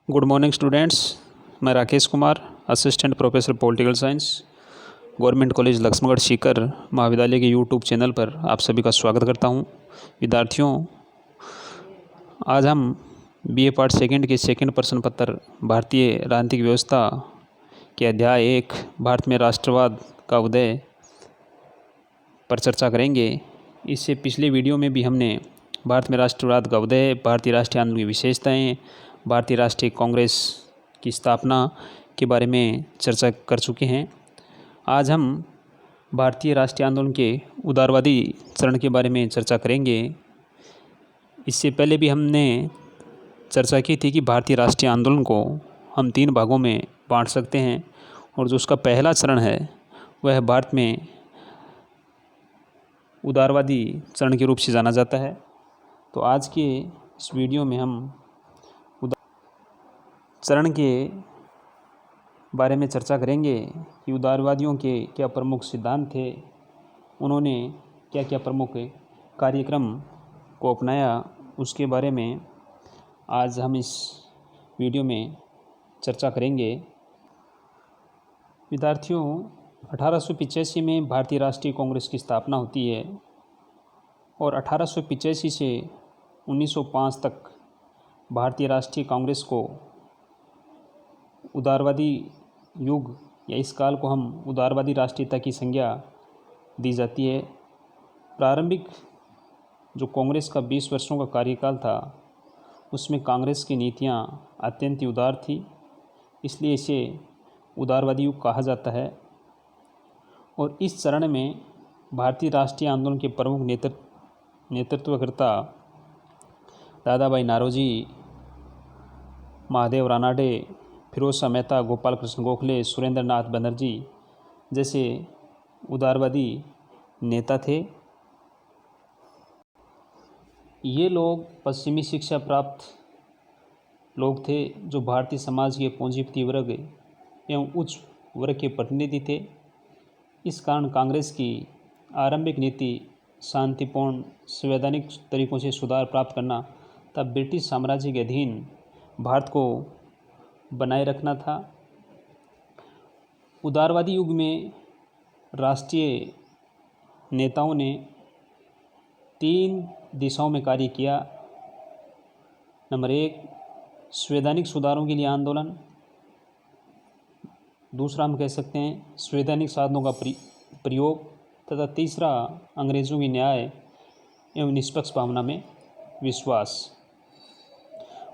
Good morning students. मैं Rakesh Kumar, assistant professor political science, government college Laxmangarh Sikar महाविद्यालय के यूट्यूब चैनल पर आप सभी का स्वागत करता हूं। विद्यार्थियों, आज हम बीए पार्ट सेकंड के सेकंड प्रश्न पत्र भारतीय राजनीतिक व्यवस्था के अध्याय 1 भारत में राष्ट्रवाद का उदय पर चर्चा करेंगे। इससे पिछले वीडियो में भी हमने भारत में राष्ट्रवाद का उदय, भारतीय राष्ट्रीय आंदोलन की विशेषताएं, भारतीय राष्ट्रीय कांग्रेस की स्थापना के बारे में चर्चा कर चुके हैं। आज हम भारतीय राष्ट्रीय आंदोलन के उदारवादी चरण के बारे में चर्चा करेंगे। इससे पहले भी हमने चर्चा की थी कि भारतीय राष्ट्रीय आंदोलन को हम 3 भागों में बांट सकते हैं और जो उसका पहला चरण है वह भारत में उदारवादी चरण के रूप से जाना जाता है। तो आज के इस वीडियो में हम चरण के बारे में चर्चा करेंगे कि उदारवादियों के क्या प्रमुख सिद्धांत थे, उन्होंने क्या क्या प्रमुख कार्यक्रम को अपनाया, उसके बारे में आज हम इस वीडियो में चर्चा करेंगे। विद्यार्थियों, 1885 में भारतीय राष्ट्रीय कांग्रेस की स्थापना होती है और 1885 से 1905 तक भारतीय राष्ट्रीय कांग्रेस को उदारवादी युग या इस काल को हम उदारवादी राष्ट्रीयता की संज्ञा दी जाती है। प्रारंभिक जो कांग्रेस का 20 वर्षों का कार्यकाल था उसमें कांग्रेस की नीतियां अत्यंत ही उदार थी, इसलिए इसे उदारवादी युग कहा जाता है। और इस चरण में भारतीय राष्ट्रीय आंदोलन के प्रमुख नेतृत्वकर्ता दादा भाई नारोजी, महादेव रानाडे, फिरोज शाह मेहता, गोपाल कृष्ण गोखले, सुरेंद्र नाथ बनर्जी जैसे उदारवादी नेता थे। ये लोग पश्चिमी शिक्षा प्राप्त लोग थे जो भारतीय समाज के पूंजीपति वर्ग एवं उच्च वर्ग के प्रतिनिधि थे। इस कारण कांग्रेस की आरंभिक नीति शांतिपूर्ण संवैधानिक तरीकों से सुधार प्राप्त करना तथा ब्रिटिश साम्राज्य के अधीन भारत को बनाए रखना था। उदारवादी युग में राष्ट्रीय नेताओं ने 3 दिशाओं में कार्य किया। नंबर 1, संवैधानिक सुधारों के लिए आंदोलन। दूसरा हम कह सकते हैं संवैधानिक साधनों का प्रयोग तथा तीसरा अंग्रेज़ों की न्याय एवं निष्पक्ष भावना में विश्वास।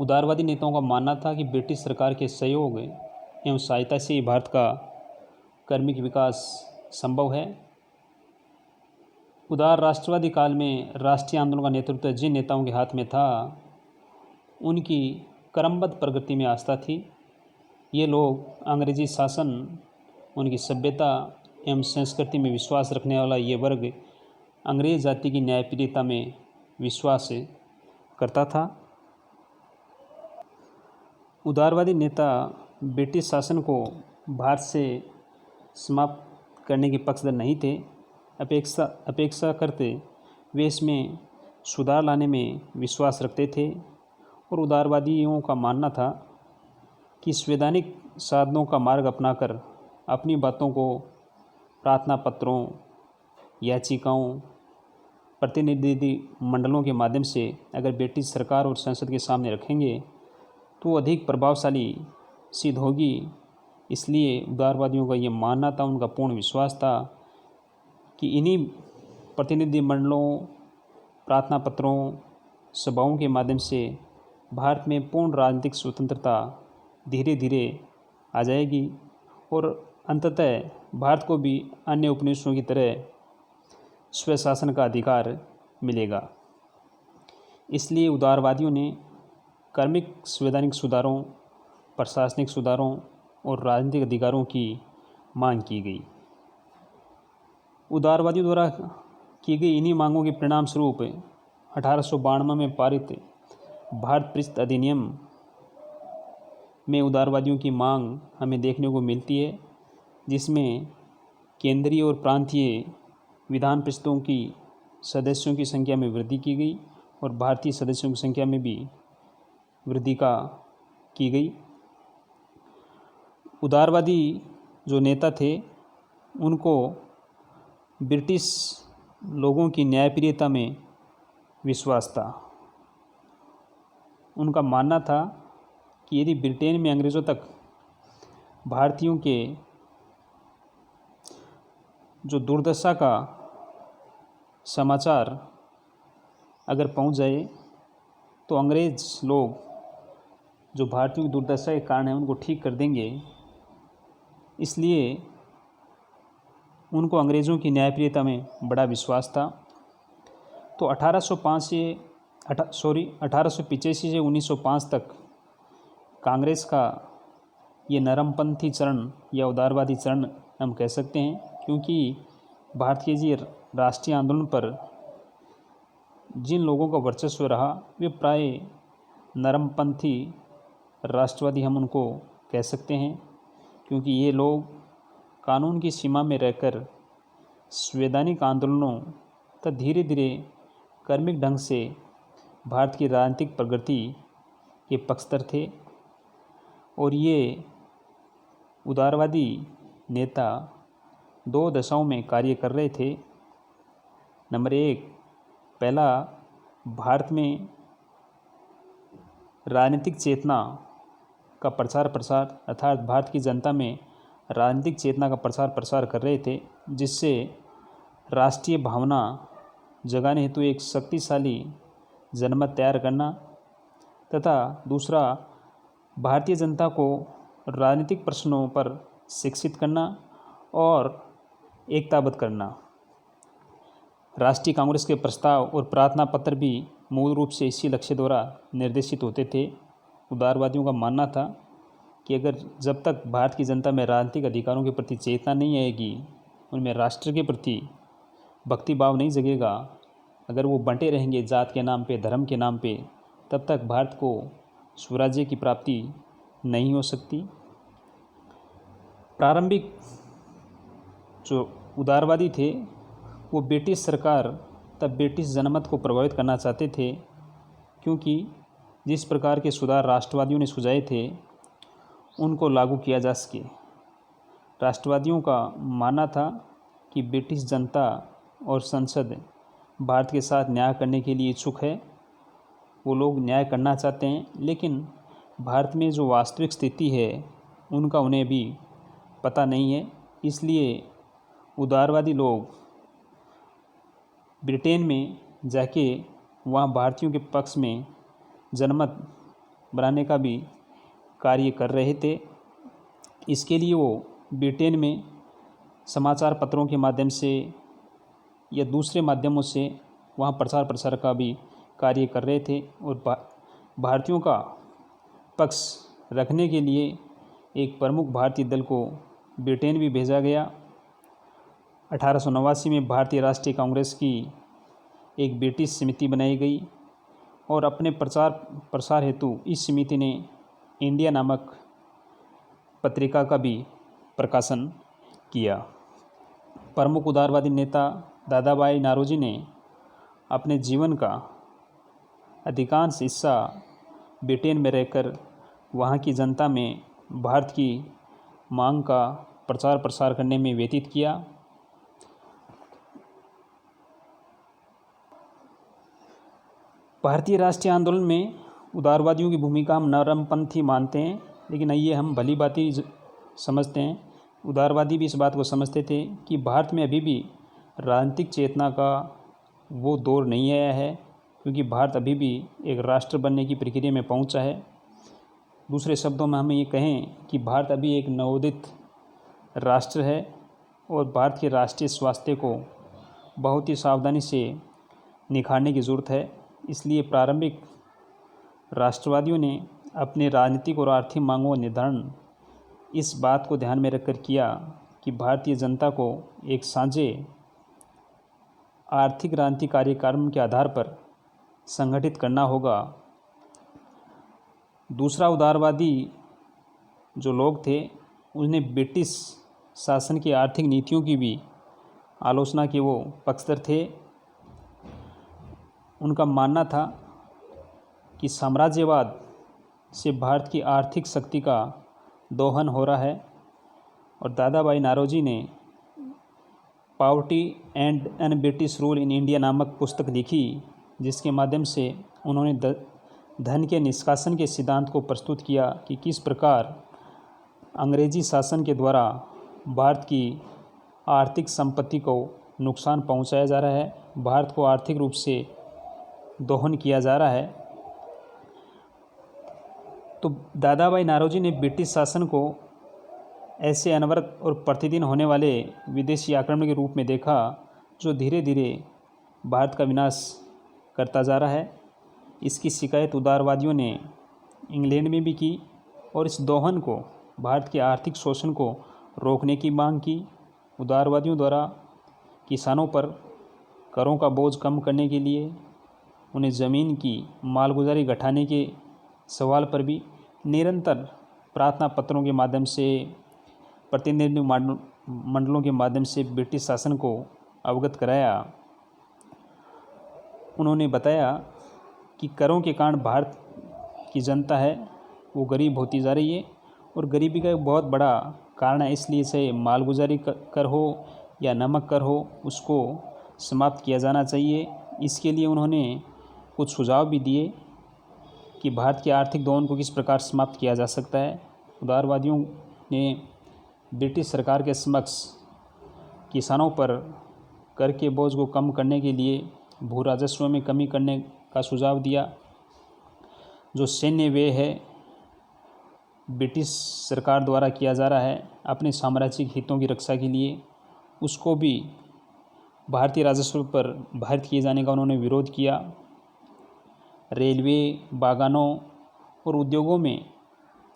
उदारवादी नेताओं का मानना था कि ब्रिटिश सरकार के सहयोग एवं सहायता से ही भारत का कर्मिक विकास संभव है। उदार राष्ट्रवादी काल में राष्ट्रीय आंदोलन का नेतृत्व जिन नेताओं के हाथ में था उनकी क्रमबद्ध प्रगति में आस्था थी। ये लोग अंग्रेजी शासन, उनकी सभ्यता एवं संस्कृति में विश्वास रखने वाला ये वर्ग अंग्रेज जाति की न्यायप्रियता में विश्वास करता था। उदारवादी नेता ब्रिटिश शासन को भारत से समाप्त करने के पक्षधर नहीं थे। अपेक्षा करते वे इसमें सुधार लाने में विश्वास रखते थे और उदारवादियों का मानना था कि संवैधानिक साधनों का मार्ग अपनाकर अपनी बातों को प्रार्थना पत्रों, याचिकाओं, प्रतिनिधि मंडलों के माध्यम से अगर ब्रिटिश सरकार और संसद के सामने रखेंगे तो अधिक प्रभावशाली सिद्ध होगी। इसलिए उदारवादियों का ये मानना था, उनका पूर्ण विश्वास था कि इन्हीं प्रतिनिधि मंडलों, प्रार्थना पत्रों, सभाओं के माध्यम से भारत में पूर्ण राजनीतिक स्वतंत्रता धीरे धीरे आ जाएगी और अंततः भारत को भी अन्य उपनिवेशों की तरह स्वशासन का अधिकार मिलेगा। इसलिए उदारवादियों ने कार्मिक संवैधानिक सुधारों, प्रशासनिक सुधारों और राजनीतिक अधिकारों की मांग की गई। उदारवादियों द्वारा की गई इन्हीं मांगों के परिणाम स्वरूप 1892 में पारित भारत पृष्ठ अधिनियम में उदारवादियों की मांग हमें देखने को मिलती है, जिसमें केंद्रीय और प्रांतीय विधान परिषदों की सदस्यों की संख्या में वृद्धि की गई और भारतीय सदस्यों की संख्या में भी वृद्धि का की गई। उदारवादी जो नेता थे उनको ब्रिटिश लोगों की न्यायप्रियता में विश्वास था। उनका मानना था कि यदि ब्रिटेन में अंग्रेज़ों तक भारतीयों के जो दुर्दशा का समाचार अगर पहुंच जाए तो अंग्रेज़ लोग जो भारतीयों की दुर्दशा के कारण है उनको ठीक कर देंगे। इसलिए उनको अंग्रेज़ों की न्यायप्रियता में बड़ा विश्वास था। तो 1885 से 1905 तक कांग्रेस का ये नरमपंथी चरण या उदारवादी चरण हम कह सकते हैं, क्योंकि भारतीय जी राष्ट्रीय आंदोलन पर जिन लोगों का वर्चस्व रहा वे प्राय नरमपंथी राष्ट्रवादी हम उनको कह सकते हैं, क्योंकि ये लोग कानून की सीमा में रहकर संवैधानिक आंदोलनों तथा धीरे धीरे कर्मिक ढंग से भारत की राजनीतिक प्रगति के पक्षधर थे। और ये उदारवादी नेता दो दशाओं में कार्य कर रहे थे। नंबर एक, पहला, भारत में राजनीतिक चेतना का प्रचार प्रसार अर्थात भारत की जनता में राजनीतिक चेतना का प्रचार प्रसार कर रहे थे, जिससे राष्ट्रीय भावना जगाने हेतु एक शक्तिशाली जनमत तैयार करना, तथा दूसरा, भारतीय जनता को राजनीतिक प्रश्नों पर शिक्षित करना और एकताबद्ध करना। राष्ट्रीय कांग्रेस के प्रस्ताव और प्रार्थना पत्र भी मूल रूप से इसी लक्ष्य द्वारा निर्देशित होते थे। उदारवादियों का मानना था कि अगर जब तक भारत की जनता में राजनीतिक अधिकारों के प्रति चेतना नहीं आएगी, उनमें राष्ट्र के प्रति भक्ति भाव नहीं जगेगा, अगर वो बंटे रहेंगे जात के नाम पे, धर्म के नाम पे, तब तक भारत को स्वराज्य की प्राप्ति नहीं हो सकती। प्रारंभिक जो उदारवादी थे वो ब्रिटिश सरकार तब ब्रिटिश जनमत को प्रभावित करना चाहते थे, क्योंकि जिस प्रकार के सुधार राष्ट्रवादियों ने सुझाए थे उनको लागू किया जा सके। राष्ट्रवादियों का मानना था कि ब्रिटिश जनता और संसद भारत के साथ न्याय करने के लिए इच्छुक है, वो लोग न्याय करना चाहते हैं, लेकिन भारत में जो वास्तविक स्थिति है उनका उन्हें भी पता नहीं है। इसलिए उदारवादी लोग ब्रिटेन में जाके वहाँ भारतीयों के पक्ष में जनमत बनाने का भी कार्य कर रहे थे। इसके लिए वो ब्रिटेन में समाचार पत्रों के माध्यम से या दूसरे माध्यमों से वहाँ प्रचार प्रसार का भी कार्य कर रहे थे, और भारतीयों का पक्ष रखने के लिए एक प्रमुख भारतीय दल को ब्रिटेन भी भेजा गया। 1889 में भारतीय राष्ट्रीय कांग्रेस की एक ब्रिटिश समिति बनाई गई और अपने प्रचार प्रसार हेतु इस समिति ने इंडिया नामक पत्रिका का भी प्रकाशन किया। प्रमुख उदारवादी नेता दादाभाई नारोजी ने अपने जीवन का अधिकांश हिस्सा ब्रिटेन में रहकर वहाँ की जनता में भारत की मांग का प्रचार प्रसार करने में व्यतीत किया। भारतीय राष्ट्रीय आंदोलन में उदारवादियों की भूमिका हम नरमपंथी मानते हैं, लेकिन आइए हम भली बाती समझते हैं। उदारवादी भी इस बात को समझते थे कि भारत में अभी भी राजनीतिक चेतना का वो दौर नहीं आया है, क्योंकि भारत अभी भी एक राष्ट्र बनने की प्रक्रिया में पहुंचा है। दूसरे शब्दों में हमें ये कहें कि भारत अभी एक नवोदित राष्ट्र है और भारत के राष्ट्रीय स्वास्थ्य को बहुत ही सावधानी से निखारने की ज़रूरत है। इसलिए प्रारंभिक राष्ट्रवादियों ने अपने राजनीतिक और आर्थिक मांगों का निर्धारण इस बात को ध्यान में रखकर किया कि भारतीय जनता को एक साझे आर्थिक राजनीतिक कार्यक्रम के आधार पर संगठित करना होगा। दूसरा उदारवादी जो लोग थे उन्हें ब्रिटिश शासन की आर्थिक नीतियों की भी आलोचना के वो पक्षधर थे। उनका मानना था कि साम्राज्यवाद से भारत की आर्थिक शक्ति का दोहन हो रहा है। और दादा भाई नौरोजी ने poverty and un British rule in India नामक पुस्तक लिखी, जिसके माध्यम से उन्होंने धन के निष्कासन के सिद्धांत को प्रस्तुत किया कि किस प्रकार अंग्रेजी शासन के द्वारा भारत की आर्थिक संपत्ति को नुकसान पहुंचाया जा रहा है, भारत को आर्थिक रूप से दोहन किया जा रहा है। तो दादा भाई नौरोजी ने ब्रिटिश शासन को ऐसे अनवरत और प्रतिदिन होने वाले विदेशी आक्रमण के रूप में देखा, जो धीरे धीरे भारत का विनाश करता जा रहा है। इसकी शिकायत उदारवादियों ने इंग्लैंड में भी की और इस दोहन को, भारत के आर्थिक शोषण को रोकने की मांग की। उदारवादियों द्वारा किसानों पर करों का बोझ कम करने के लिए उन्हें ज़मीन की मालगुजारी घटाने के सवाल पर भी निरंतर प्रार्थना पत्रों के माध्यम से, प्रतिनिधि मंडलों के माध्यम से ब्रिटिश शासन को अवगत कराया। उन्होंने बताया कि करों के कारण भारत की जनता है वो गरीब होती जा रही है और गरीबी का एक बहुत बड़ा कारण है, इसलिए से मालगुजारी कर हो या नमक कर हो, उसको समाप्त किया जाना चाहिए। इसके लिए उन्होंने कुछ सुझाव भी दिए कि भारत के आर्थिक दोहन को किस प्रकार समाप्त किया जा सकता है। उदारवादियों ने ब्रिटिश सरकार के समक्ष किसानों पर कर के बोझ को कम करने के लिए भू राजस्व में कमी करने का सुझाव दिया। जो सैन्य व्यय है ब्रिटिश सरकार द्वारा किया जा रहा है अपने साम्राज्यिक हितों की रक्षा के लिए, उसको भी भारतीय राजस्व पर भारित किए जाने का उन्होंने विरोध किया। रेलवे, बागानों और उद्योगों में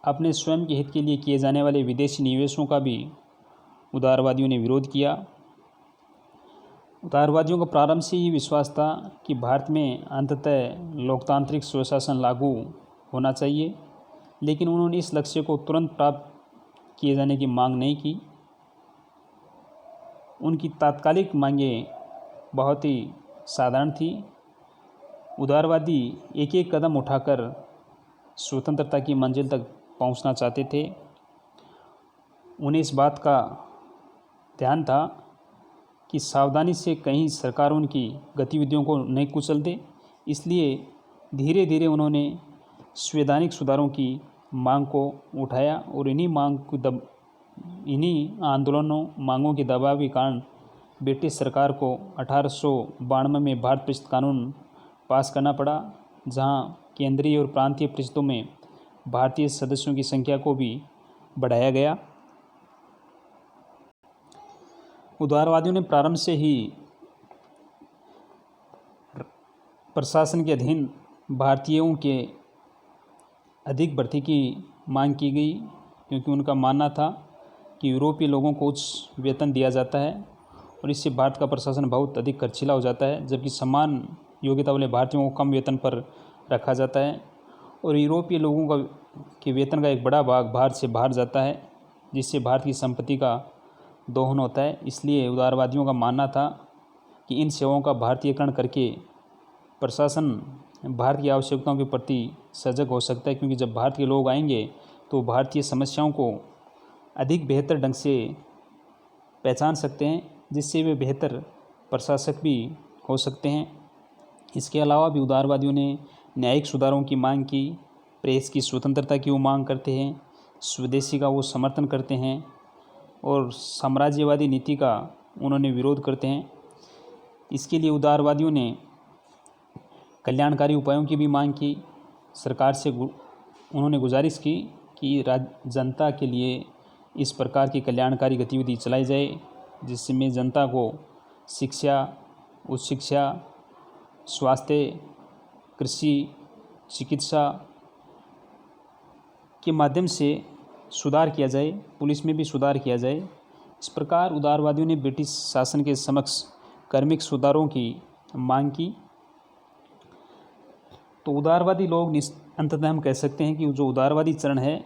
अपने स्वयं के हित के लिए किए जाने वाले विदेशी निवेशों का भी उदारवादियों ने विरोध किया। उदारवादियों को प्रारंभ से ही विश्वास था कि भारत में अंततः लोकतांत्रिक स्वशासन लागू होना चाहिए, लेकिन उन्होंने इस लक्ष्य को तुरंत प्राप्त किए जाने की मांग नहीं की। उनकी तात्कालिक मांगें बहुत ही साधारण थी। उदारवादी एक एक कदम उठाकर स्वतंत्रता की मंजिल तक पहुंचना चाहते थे। उन्हें इस बात का ध्यान था कि सावधानी से कहीं सरकार उनकी गतिविधियों को नहीं कुचल दे, इसलिए धीरे धीरे उन्होंने संवैधानिक सुधारों की मांग को उठाया और इन्हीं आंदोलनों मांगों के दबाव के कारण ब्रिटिश सरकार को 1892 में भारत परिषद कानून पास करना पड़ा, जहां केंद्रीय और प्रांतीय परिषदों में भारतीय सदस्यों की संख्या को भी बढ़ाया गया। उदारवादियों ने प्रारंभ से ही प्रशासन के अधीन भारतीयों के अधिक भर्ती की मांग की गई, क्योंकि उनका मानना था कि यूरोपीय लोगों को उच्च वेतन दिया जाता है और इससे भारत का प्रशासन बहुत अधिक खर्चीला हो जाता है, जबकि समान योग्यता वाले भारतीयों को कम वेतन पर रखा जाता है और यूरोपीय लोगों का के वेतन का एक बड़ा भाग भारत से बाहर जाता है, जिससे भारत की संपत्ति का दोहन होता है। इसलिए उदारवादियों का मानना था कि इन सेवाओं का भारतीयकरण करके प्रशासन भारत की आवश्यकताओं के प्रति सजग हो सकता है, क्योंकि जब भारत के लोग आएंगे तो भारतीय समस्याओं को अधिक बेहतर ढंग से पहचान सकते हैं, जिससे वे बेहतर प्रशासक भी हो सकते हैं। इसके अलावा भी उदारवादियों ने न्यायिक सुधारों की मांग की, प्रेस की स्वतंत्रता की वो मांग करते हैं, स्वदेशी का वो समर्थन करते हैं और साम्राज्यवादी नीति का उन्होंने विरोध करते हैं। इसके लिए उदारवादियों ने कल्याणकारी उपायों की भी मांग की। सरकार से उन्होंने गुजारिश की कि जनता के लिए इस प्रकार की कल्याणकारी गतिविधि चलाई जाए, जिसमें जनता को शिक्षा, उच्च शिक्षा, स्वास्थ्य, कृषि, चिकित्सा के माध्यम से सुधार किया जाए, पुलिस में भी सुधार किया जाए। इस प्रकार उदारवादियों ने ब्रिटिश शासन के समक्ष कार्मिक सुधारों की मांग की। तो उदारवादी लोग अंततः हम कह सकते हैं कि जो उदारवादी चरण है,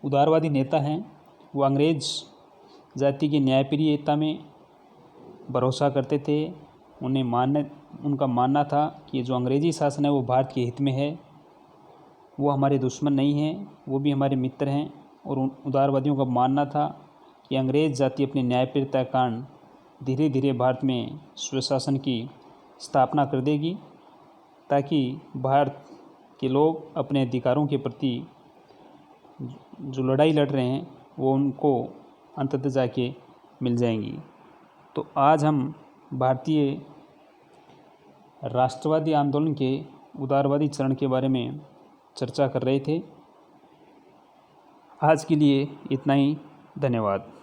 उदारवादी नेता हैं, वो अंग्रेज जाति की न्यायप्रियता में भरोसा करते थे। उनका मानना था कि जो अंग्रेजी शासन है वो भारत के हित में है वो हमारे दुश्मन नहीं हैं, वो भी हमारे मित्र हैं। और उन उदारवादियों का मानना था कि अंग्रेज़ जाति अपनी न्यायप्रियता के कारण धीरे धीरे भारत में स्वशासन की स्थापना कर देगी, ताकि भारत के लोग अपने अधिकारों के प्रति जो लड़ाई लड़ रहे हैं वो उनको अंततः जाके मिल जाएंगी। तो आज हम भारतीय राष्ट्रवादी आंदोलन के उदारवादी चरण के बारे में चर्चा कर रहे थे। आज के लिए इतना ही। धन्यवाद।